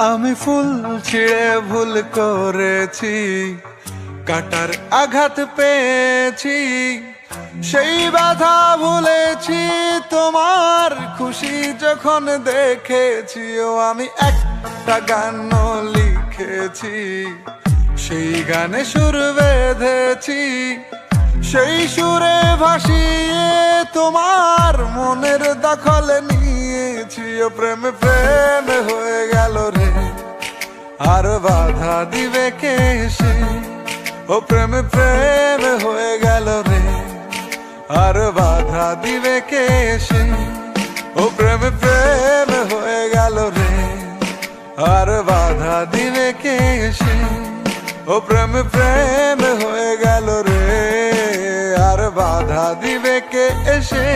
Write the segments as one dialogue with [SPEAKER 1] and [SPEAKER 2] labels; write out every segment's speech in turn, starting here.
[SPEAKER 1] আমি ফুল ছিঁড়ে ভুল করেছি, কাটার আঘাত পেয়েছি, সেই ব্যথা ভুলেছি। তোমার খুশি যখন দেখেছি, ও আমি একটা গান লিখেছি, সেই গানে সুর বেঁধেছি, সেই সুরে ভাসিয়ে তোমার মনের দখল নিয়েছি। ও প্রেমে প্রেমে হয়ে গেল রে, আর বাধা দিবে কে সে? ও প্রেমে প্রেমে হয়ে গেল রে, আর বাধা দিবে কে সে? ও প্রেমে প্রেমে হয়ে গেল রে, আর বাধা দিবে কে সে? ও প্রেমে প্রেমে হয়ে গেল রে, আর বাধা দিবে কে এসে?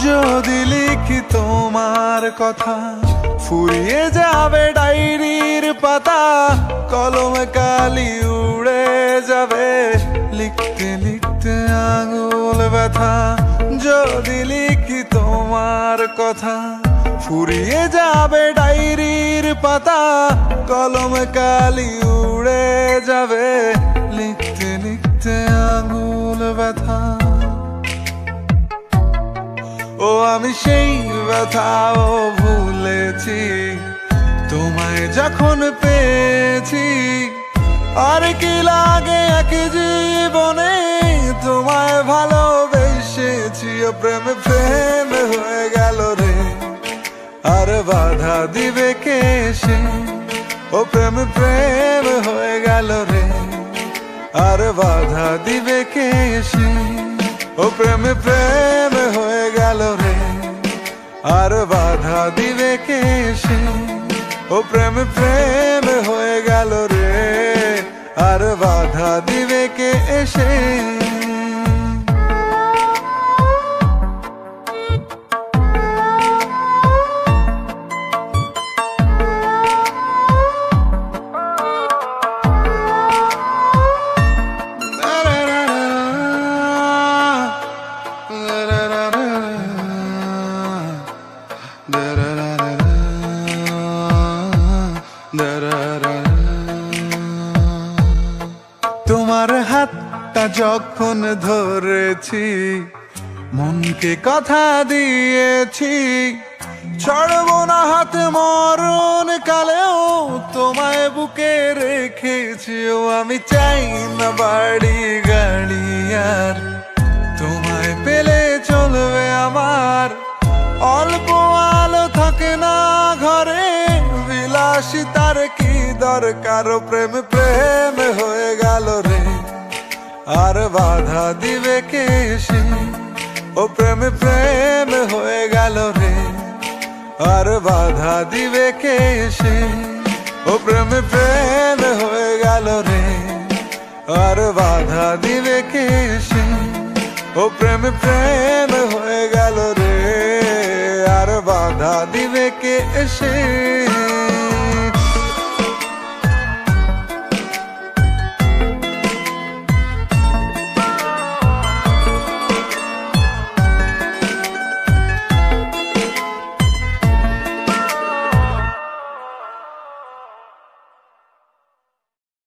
[SPEAKER 1] যদি লিখি তোমার কথা, ফুরিয়ে যাবে ডায়েরির পাতা, কলমে কালি উড়ে যাবে, লিখতে লিখতে আঙুল ব্যথা। যদি লিখি তোমার কথা, ফুরিয়ে যাবে ডায়েরির পাতা, কলমে কালি উড়ে যাবে, লিখতে লিখতে আঙুল ব্যথা। ও আমি সেই ব্যথাও ভুলেছি, তোমায় যখন পেয়েছি। আর কি লাগে এক জীবনে, তোমায় ভালোবেসেছি। ও প্রেমে প্রেমে হয়ে গেল রে, আর বাধা দিবে কে সে? ও প্রেমে প্রেমে হয়ে গেল রে, আর বাধা দিবে কে সে? ও প্রেমে প্রেমে হয়ে গেল রে, আর বাধা দিবে কে সে? ও প্রেমে প্রেমে হয়ে গেল রে, আর বাধা দিবে কে এসে? তোমার হাতটা যখন ধরেছি, মনকে কথা দিয়েছি, ছাড়ব না হাত মরণ কালেও, তোমায় বুকে রেখেছি। ও আমি চাই না বাড়ি গাড়ি আর, তোমায় পেলে চলবে আমার। অল্প আলো থাকে না ঘরে, বিলাসিতার কি দরকার? প্রেম প্রেম হয়ে গেল রে, আর বাধা দিবে কে সে? ও প্রেম প্রেম হয়ে গেল রে, আর বাধা দিবে কে সে? ও প্রেম প্রেম হয়ে গেল রে, আর বাধা দিবে কে সে? ও প্রেম প্রেম হয়ে গেল রে, আর বাধা দিবে কে এসে?